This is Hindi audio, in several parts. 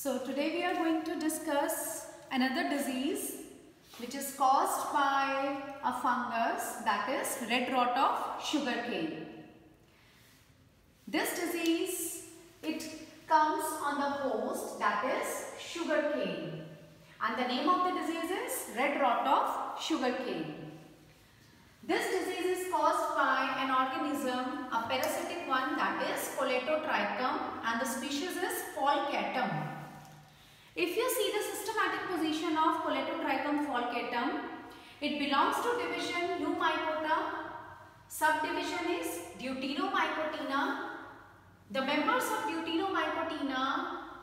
So today we are going to discuss another disease which is caused by a fungus, that is red rot of sugarcane. This disease, it comes on the host, that is sugarcane, and the name of the disease is red rot of sugarcane. This disease is caused by an organism, a parasitic one, that is Colletotrichum, and the species is Falcatum. If you see the systematic position of Colletotrichum falcatum, it belongs to division Eumycota. Subdivision is Deuteromycotina. The members of Deuteromycotina,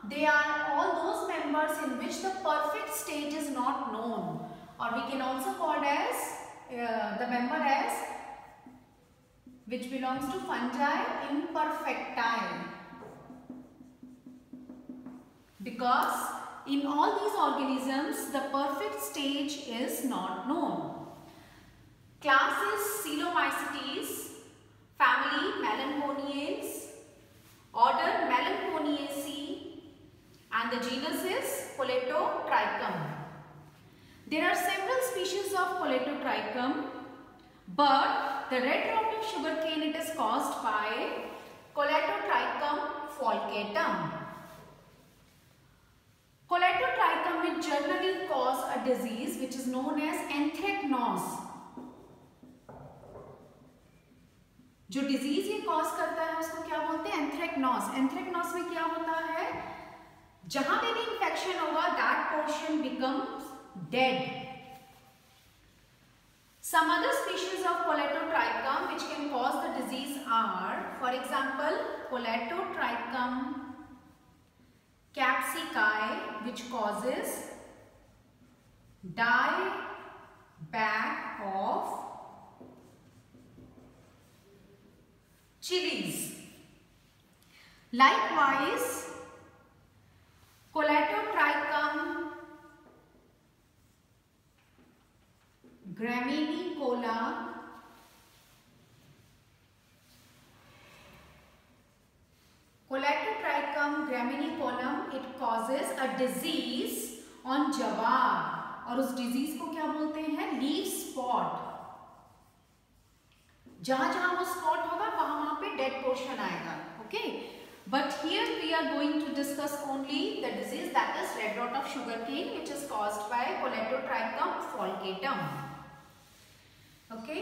they are all those members in which the perfect stage is not known, or we can also call it as the member as which belongs to fungi imperfecti, because in all these organisms the perfect stage is not known. Class is Coelomycetes, family Melanchoniales, order Melanchoniaceae, and the genus is Colletotrichum. There are several species of Colletotrichum, but the red rot of sugarcane, it is caused by Colletotrichum falcatum. Colletotrichum, it generally cause a disease which is known as anthracnose. जो डिजीज ये कॉज करता है उसको क्या बोलते हैं? एंथ्रेक्नोस. एंथ्रेक्नोस में क्या होता है? जहां पे भी इंफेक्शन होगा that portion becomes dead. Some other species of Colletotrichum which can cause the disease are, for example, Colletotrichum capsicii, which causes dieback of chilies. Likewise, Colletotrichum graminicola, Colletotrichum graminicolum, it causes a disease on jawar, और उस डिजीज को क्या बोलते हैं? Leaf spot. जहां जहां वो स्पॉट होगा वहां पे डेड पोर्शन आएगा. Okay, but here we are going to discuss only the disease that is red rot of sugarcane, which is caused by Colletotrichum falcatum. Okay,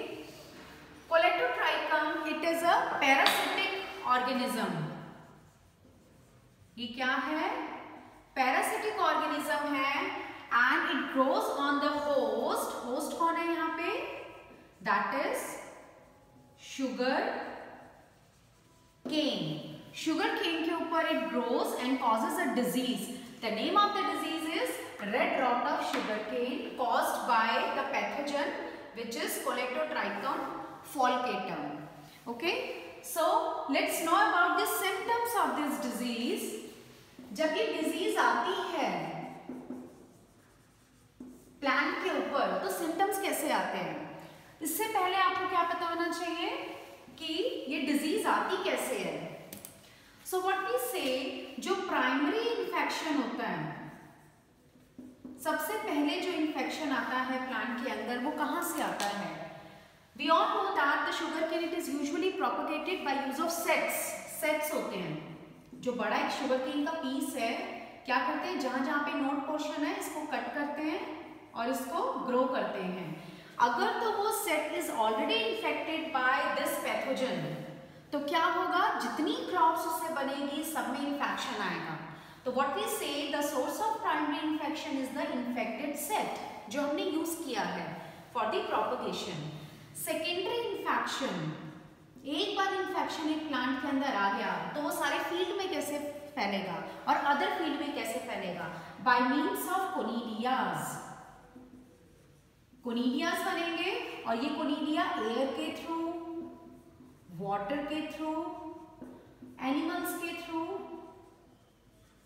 Colletotrichum, it is a parasitic organism. ये क्या है? Parasitic organism है, and it grows on the host. Host कौन है यहाँ पे? That is sugar cane. Sugar cane के ऊपर it grows and causes a disease. The name of the disease is red rot of sugarcane, caused by the pathogen which is Colletotrichum falcatum. Okay, so let's know about the symptoms of this disease. जब ये disease आती है प्लांट के ऊपर तो सिम्टम्स कैसे आते हैं? इससे पहले आपको क्या पता होना चाहिए कि ये डिजीज आती कैसे है. सो व्हाट वी से, जो प्राइमरी इन्फेक्शन होता है, सबसे पहले जो इन्फेक्शन आता है प्लांट के अंदर वो कहाँ से आता है? We all know that the sugarcane it is usually propagated by use of sets. Sets होते हैं. जो बड़ा एक sugarcane का पीस है, क्या करते हैं? जहां जहां पे नोड पोर्शन है इसको कट करते हैं और इसको ग्रो करते हैं. अगर तो वो set is already infected by this pathogen, तो क्या होगा? जितनी क्रॉप्स उससे बनेगी सब में इन्फेक्शन आएगा. तो व्हाट वी से, the source of primary infection is the infected set जो हमने यूज किया है for the propagation. Secondary infection, एक बार इन्फेक्शन एक प्लांट के अंदर आ गया तो वो सारे फील्ड में कैसे फैलेगा और अदर फील्ड में कैसे फैलेगा? By means of conidias. Conidias बनेंगे और ये कोनिडिया एयर के थ्रू, वाटर के थ्रू, एनिमल्स के through,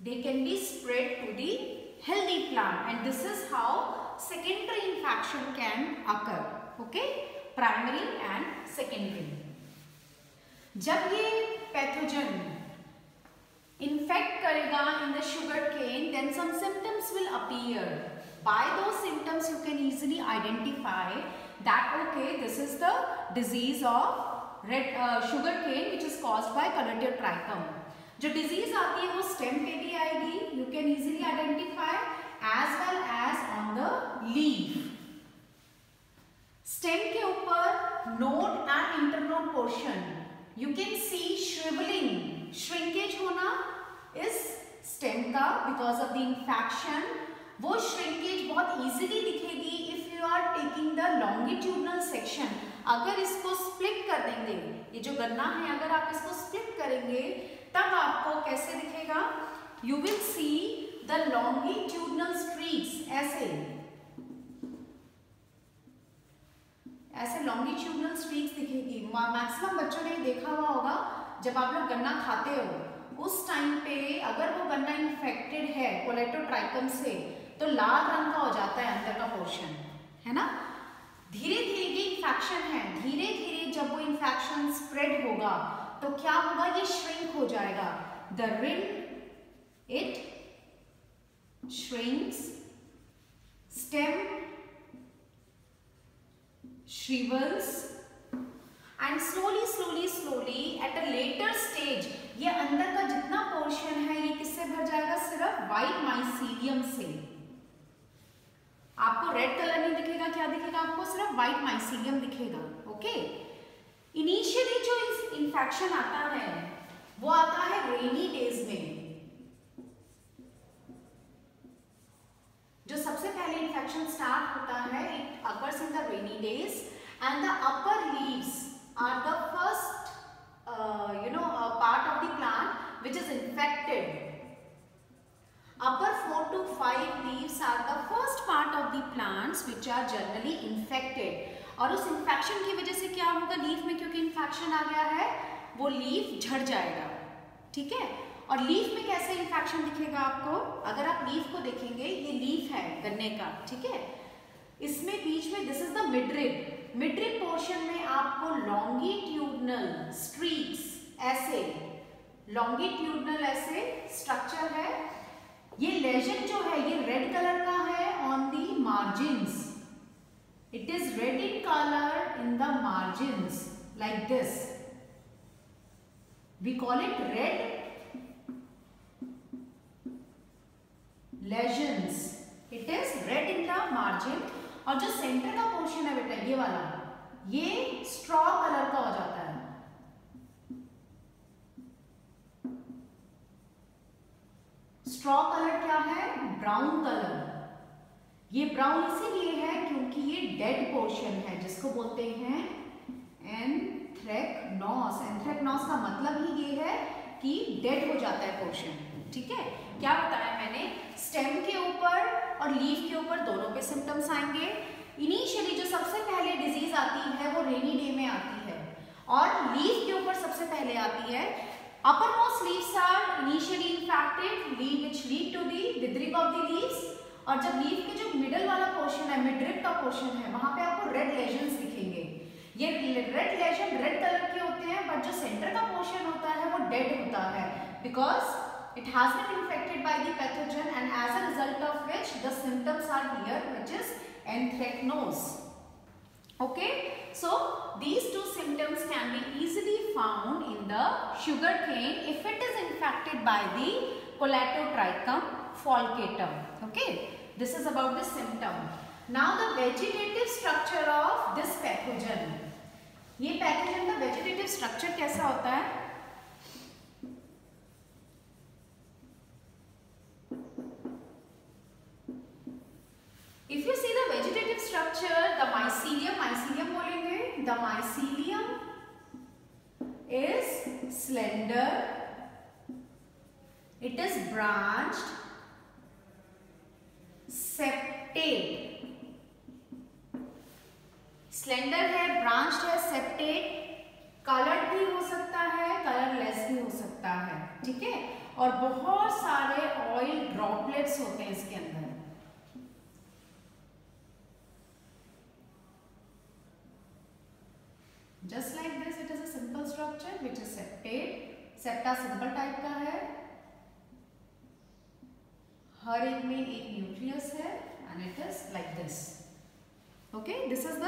they can be spread to the healthy plant, and this is how secondary infection can occur. Okay, primary and secondary. जब ये पैथोजन इन्फेक्ट करेगा in the sugar cane, then some symptoms will appear. By those symptoms you can easily identify that okay this is the disease of red sugar cane which is caused by Colletotrichum. जो डिजीज आती है वो स्टेम पे भी आएगी, you can easily identify, as well as on the leaf. Stem के ऊपर node and internode portion you can see shrivelling, shrinkage होना इस स्टेम का बिकॉज ऑफ द इन्फेक्शन. वो श्रिंकेज बहुत इजीली दिखेगी if you are taking the longitudinal section. अगर इसको स्प्लिट कर देंगे, ये जो गन्ना है अगर आप इसको स्प्लिट करेंगे तब आपको कैसे दिखेगा, you will see the longitudinal streaks, ऐसे लॉन्गिट्यूडनल स्ट्रीक्स दिखेगी. मैक्सिमम बच्चों ने देखा हुआ होगा जब आप लोग गन्ना खाते हो उस टाइम पे अगर वो गन्ना इन्फेक्टेड है कोलेटोट्राइकम से तो लाल रंग का हो जाता है अंदर का पोर्शन, है ना. धीरे धीरे ये इन्फेक्शन है, धीरे धीरे जब वो इन्फेक्शन स्प्रेड होगा तो क्या होगा, ये श्रिंक हो जाएगा. The ring it shrinks, stem shrivels and slowly at a later stage ये अंदर का जितना पोर्शन है ये किससे भर जाएगा, सिर्फ व्हाइट माइसीलियम से. आपको रेड कलर नहीं दिखेगा, क्या दिखेगा आपको, सिर्फ व्हाइट माइसीलियम दिखेगा. ओके. इनिशियली जो इन्फेक्शन आता है वो आता है रेनी डेज में. जो सबसे पहले इन्फेक्शन स्टार्ट होता है it occurs in the rainy days and the upper leaves are the first part of the plant which is infected. upper 4 to 5 leaves are the first part of the plants which are generally infected. और उस इन्फेक्शन की वजह से क्या होगा लीफ में, क्योंकि इन्फेक्शन आ गया है वो लीफ झड़ जाएगा. ठीक है. और लीफ में कैसे इन्फेक्शन दिखेगा आपको, अगर आप लीफ को देखेंगे, ये लीफ है गन्ने का, ठीक है. इसमें बीच में this is the midrib. Midrib portion में आपको लॉन्गिट्यूडनल स्ट्रीक्स, ऐसे लॉन्गिट्यूडनल ऐसे स्ट्रक्चर है. ये लेजन जो है ये रेड कलर का है on the margins. It is red in colour in the margins like this. We call it red lesions. It is red in the margin. और जो सेंटर का पोर्शन है बेटा ये वाला, ये स्ट्रॉ कलर का हो जाता है. स्ट्रॉ कलर क्या है, ब्राउन कलर. ये ब्राउन इसीलिए है क्योंकि ये डेड पोर्शन है जिसको बोलते हैं एंथ्रेक्नोस. एंथ्रेक्नोस का मतलब ही ये है कि डेड हो जाता है पोर्शन. ठीक है. क्या बताया मैंने, स्टेम के ऊपर और लीफ के ऊपर दोनों पे सिम्टम्स आएंगे. इनिशियली जो सबसे पहले डिजीज आती है वो रेनी डे में आती है और लीफ के ऊपर सबसे पहले आती है. Upper most leaves are initially infected, which lead to the withering of the leaves. और जब लीफ के जो मिडल वाला पोर्शन है, मिडरिब का पोर्शन है, वहां पे आपको रेड लेजन्स दिखेंगे. ये रेड लेजन रेड कलर के होते हैं, बट जो सेंटर का पोर्शन होता है वो डेड होता है because it has been infected by the pathogen and as a result of which the symptoms are here, which is anthracnose. Okay, so these two symptoms can be easily found in the sugarcane if it is infected by the Colatotrichum falcatum. Okay, this is about the symptom. Now the vegetative structure of this pathogen. ये pathogen का vegetative structure कैसा होता है? If you see the vegetative structure, the mycelium बोलेंगे, the mycelium is slender, it is branched, septate. slender है, branched है, septate, colored भी हो सकता है, colorless भी हो सकता है. ठीक है. और बहुत सारे ऑयल ड्रॉपलेट्स होते हैं इसके अंदर. Just like this, it is a simple structure which is septate. Septa simple type का है हर एक में एक न्यूक्लियस है and it is like this. Okay, this is the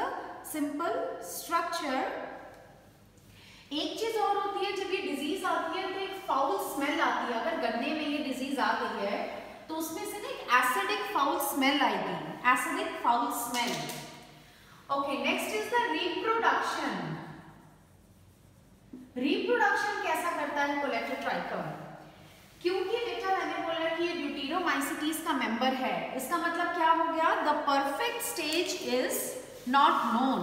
simple structure. एक चीज और होती है, जब ये डिजीज आती है तो एक फाउल स्मेल आती है. अगर गन्ने में ये डिजीज आ गई है तो उसमें से ना एक एसिडिक फाउल स्मेल आएगी, acidic foul smell. Okay, next is the reproduction. Reproduction कैसा करता है कोलेटोट्राइकम? क्योंकि बेटा मैंने बोला कि ये ड्यूटेरोमाइसीटीज का मेंबर है, इसका मतलब क्या हो गया? The perfect stage is not known,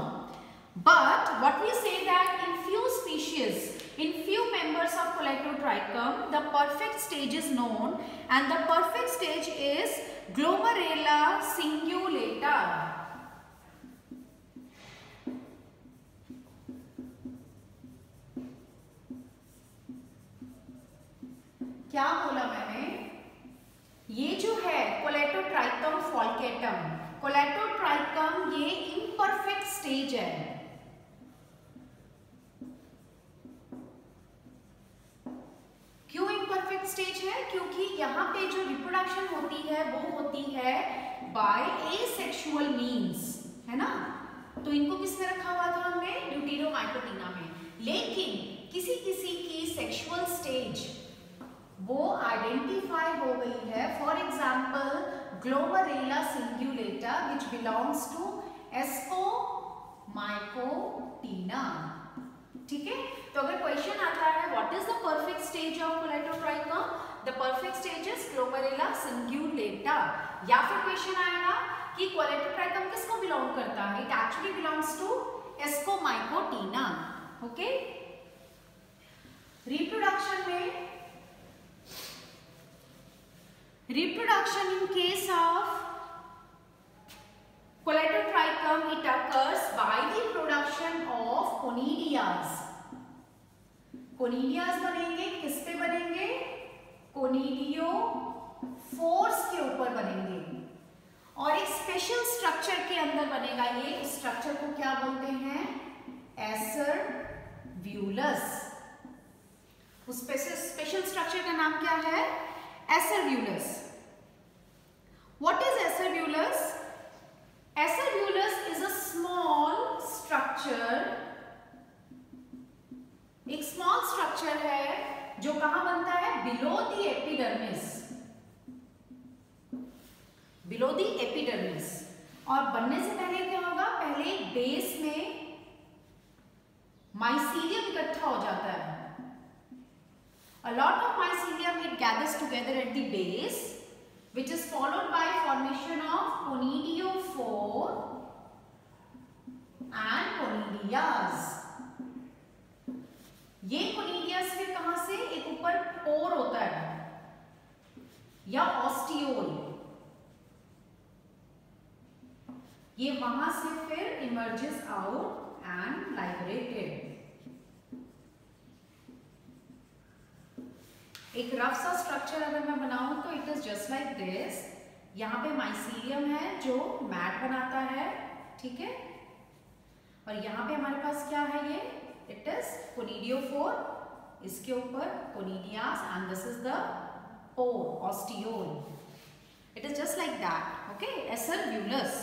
but what we say that in few species, in few members of Coletotrichum, the perfect stage is known, and the perfect stage is Glomerella cingulata. क्या बोला मैंने? ये जो है Coletotrichum falcatum, Coletotrichum ये imperfect stage है. क्यों इम्परफेक्ट स्टेज है? क्योंकि यहाँ पे जो रिप्रोडक्शन होती है वो होती है बाय एसेक्सुअल मींस, है ना? तो इनको किसमें रखा हुआ था हमने? ड्यूटेरोमाइकोटिना में. लेकिन किसी किसी की सेक्सुअल स्टेज वो आइडेंटिफाई हो गई है. For example Glomerella cingulata which belongs to Ascomycotina. ठीक है, तो अगर क्वेश्चन आता है what is the perfect stage of Colletotrichum, the perfect stage is Glomerella cingulata. या फिर क्वेश्चन आएगा कि कोलेटोट्राइकम किसको बिलोंग करता है? It actually belongs to Ascomycotina. Okay, reproduction में, reproduction in case of Coletotrichum it occurs by the production of conidias. Conidias बनेंगे, किस पे बनेंगे? Conidiophores के ऊपर बनेंगे और एक स्पेशल स्ट्रक्चर के अंदर बनेगा. ये स्ट्रक्चर को क्या बोलते हैं? एसरव्यूलस. उस स्पेशल स्ट्रक्चर का नाम क्या है? Acervulus. What is acervulus? Acervulus is a small structure, एक small structure है जो कहाँ बनता है? Below the epidermis, below the epidermis. और बनने से पहले क्या होगा? पहले बेस में माइसीलियम इकट्ठा हो जाता है. A lot of mycelium it gathers together at the base, which is followed by formation of conidiophore and conidias. ये conidias फिर कहां से? एक ऊपर पोर होता है या ऑस्टियोल, ये वहां से फिर इमर्जेस आउट एंड लाइबरेटेड. एक रफ सा स्ट्रक्चर अगर मैं बनाऊं तो it is just like this. यहाँ पे माइसीलियम है जो मैट बनाता है, ठीक है, और यहाँ पे हमारे पास क्या है? ये इट इज कोनिडियोफोर, इसके ऊपर conidias and this is the pore, ostiole. It is just like that. Okay, acervulus.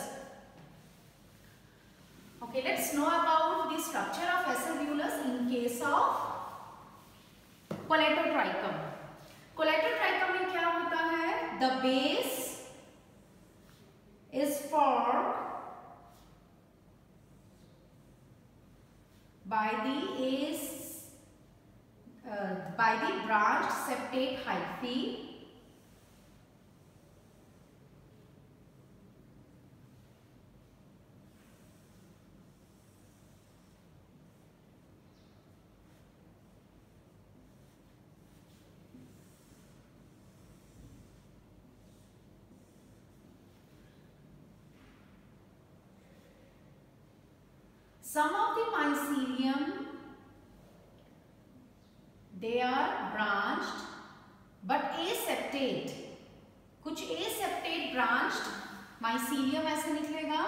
Okay, let's know about the structure of acervulus in case of Colletotrichum. Colletotrichum में क्या होता है? The base is formed by the branch septate hyphae some of the mycelium they are branched but aseptate. कुछ aseptate branched mycelium ऐसे निकलेगा.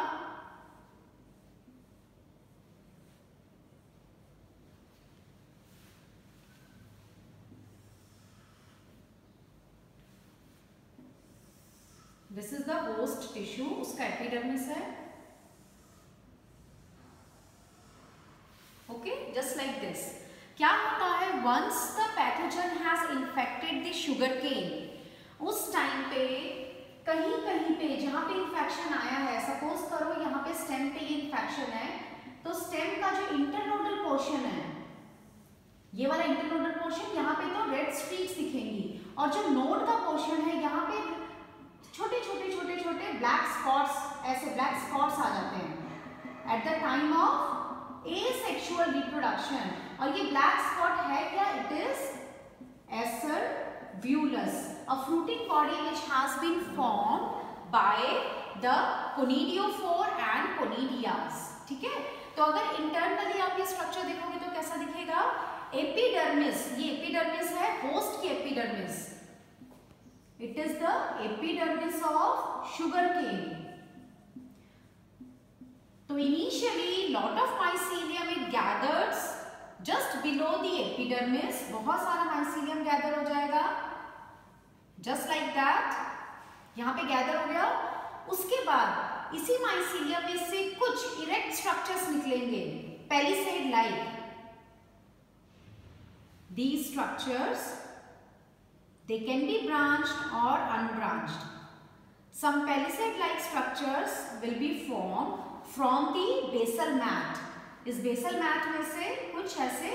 This is the host tissue, उसका एपिडर्मिस है। Okay, just like this. क्या होता है, once the pathogen has infected the sugar cane, उस टाइम पे कहीं कहीं पे जहाँ पे इन्फेक्शन आया है, सपोज करो यहाँ पे स्टेम पे ये इन्फेक्शन है, तो स्टेम का जो इंटरनोडल पोर्शन है, ये वाला इंटरनोडल पोर्शन, यहाँ पे तो रेड स्ट्रीक्स दिखेंगी, और जो नोड का पोर्शन है यहाँ पे छोटे छोटे छोटे छोटे ब्लैक स्पॉट्स, ऐसे ब्लैक स्पॉट्स आ जाते हैं at the time of asexual reproduction. और ये ब्लैक स्पॉट है क्या, it is acervulus, a fruiting body which has been formed by the conidiophore and conidias। ठीक है, तो अगर इंटरनली आप ये स्ट्रक्चर देखोगे तो कैसा दिखेगा, एपिडर्मिस, ये एपिडर्मिस है, होस्ट की epidermis, it is the epidermis of sugar cane. तो initially lot of mycelium it gathers just below the epidermis, बहुत सारा माइसीलियम गैदर हो जाएगा, जस्ट लाइक दैट, यहां पे गैदर हो गया। उसके बाद इसी माइसीलियम में से कुछ इरेक्ट स्ट्रक्चर्स निकलेंगे, palisade like. These structures, they can be branched or unbranched. Some palisade-like structures will be formed from the basal mat. इस basal mat में से कुछ ऐसे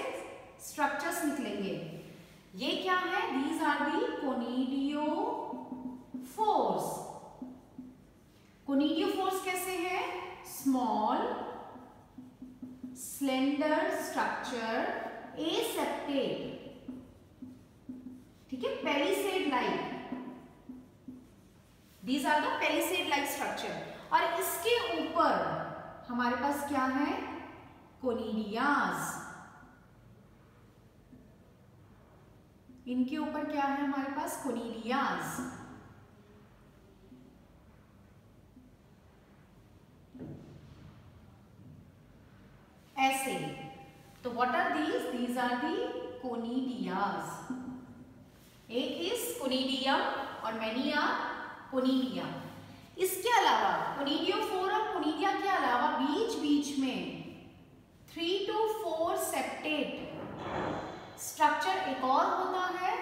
structures निकलेंगे। ये क्या है, these are the conidiophores। conidiophores कैसे हैं, small slender structure, aseptate, ठीक है, palisade like, these are the palisade like structure। और इसके ऊपर हमारे पास क्या है, कोनिडियाज, इनके ऊपर क्या है हमारे पास, कोनिडियाज। ऐसे, तो what are these are the conidias. एक इज कोनिडियम और मैनी आर कोनिडिया। इसके अलावा कोनिडियोफोर और कोनिडिया के अलावा बीच बीच में 3 to 4 सेप्टेट स्ट्रक्चर एक और होता है,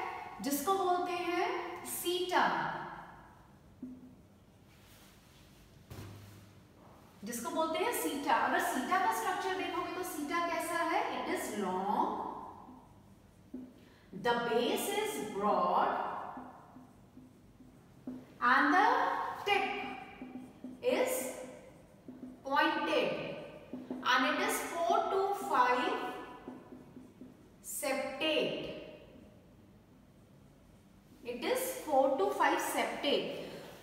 जिसको बोलते हैं सीटा, जिसको बोलते हैं सीटा। अगर सीटा का स्ट्रक्चर देखोगे तो सीटा कैसा है, it is long, the base is broad and the tip is pointed and it is 4 to 5 septate. It is 4 to 5 septate.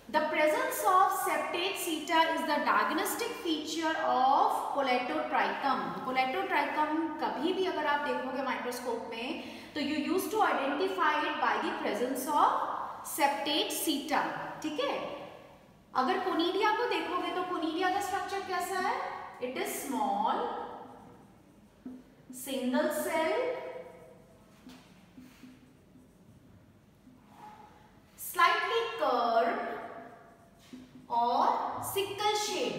The presence of septate seta is the diagnostic feature of coletotrichum. Coletotrichum कभी भी अगर आप देखोगे माइक्रोस्कोप में तो you used to identify it by the presence of septate seta। ठीक है, अगर कोनिडिया को देखोगे तो कोनिडिया का स्ट्रक्चर कैसा है, it is small single cell slightly curved और सिकल शेप।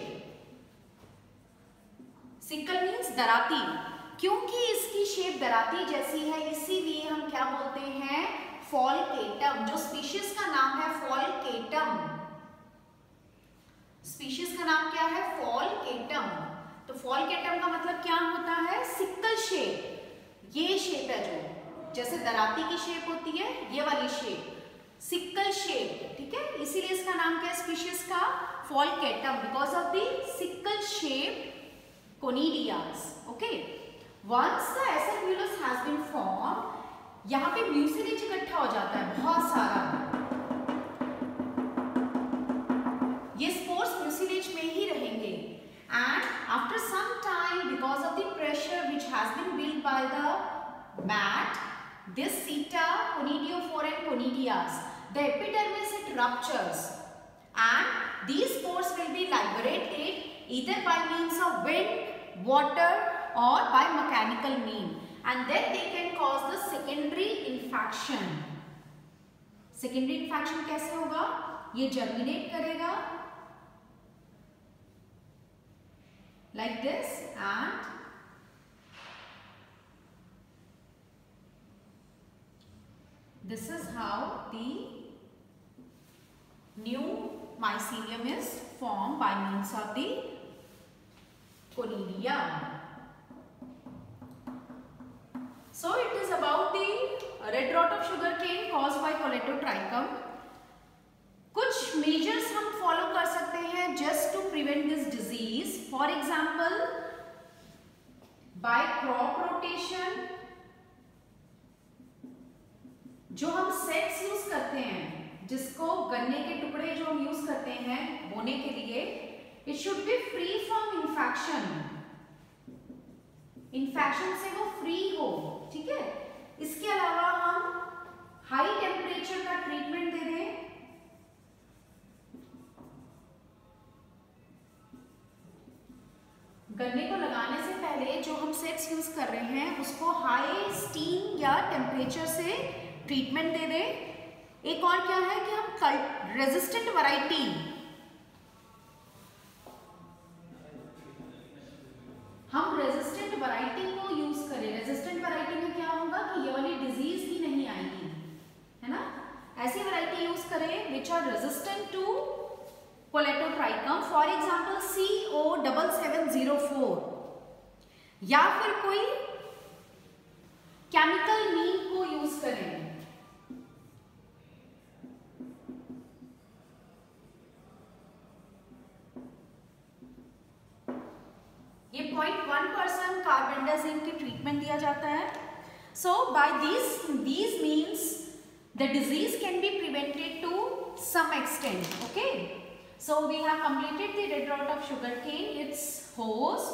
सिकल मीन्स दराती, क्योंकि इसकी शेप दराती जैसी है इसीलिए हम क्या बोलते हैं, फॉलकेटम। जो स्पीशीज का नाम है फॉलकेटम, स्पीशीज का नाम क्या है, फॉलकेटम। तो फॉलकेटम का मतलब क्या होता है, सिक्कल शेप। ये शेप है जो जैसे दराती की शेप होती है, ये वाली शेप सिक्कल शेप। ठीक है, इसीलिए इसका नाम क्या है स्पीशीज का, falcatum, because of the sickle shape conidias. Okay, once the acervulus has been formed, यहाँ पे म्यूसिलेज इकट्ठा हो जाता है बहुत सारा, ये स्पोर्स म्यूसिलेज में ही रहेंगे। And after some time because of the pressure which has been built by the mat, this seta, conidiophore and conidias, the epidermis it ruptures and these spores will be liberated either by means of wind, water or by mechanical means. And then they can cause the secondary infection. Secondary infection कैसे होगा, ये जर्मिनेट करेगा like this, and this is how the new mycelium is formed by means of the conidium. So it is about the red rot of sugarcane caused by Colletotrichum. कुछ मेजर्स हम फॉलो कर सकते हैं just to prevent this disease. For example, by crop rotation, जो हम सेट्स यूज करते हैं, जिसको गन्ने के टुकड़े जो हम यूज करते हैं बोने के लिए, it should be free from infection. Infection से वो फ्री हो. ठीक है. इसके अलावा हम हाई टेम्परेचर का ट्रीटमेंट दे दें. गन्ने को लगाने से पहले जो हम सेट्स यूज कर रहे हैं उसको हाई स्टीम या टेम्परेचर से ट्रीटमेंट दे दें. एक और क्या है कि हम रेजिस्टेंट वैरायटी, हम रेजिस्टेंट वैरायटी को यूज करें. रेजिस्टेंट वैरायटी में क्या होगा कि ये वाली डिजीज ही नहीं आएगी, है ना. ऐसी वैरायटी यूज करें which are resistant to Colletotrichum. For example CO7704, या फिर कोई केमिकल नीम को यूज करें. ये 0.1% कार्बेंडाजिम की ट्रीटमेंट दिया जाता है. सो bye these means the disease can be prevented to some extent. Okay. So we have completed the red rot of sugarcane, its host,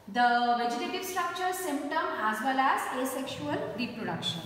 the vegetative structure, symptom, as well as asexual reproduction.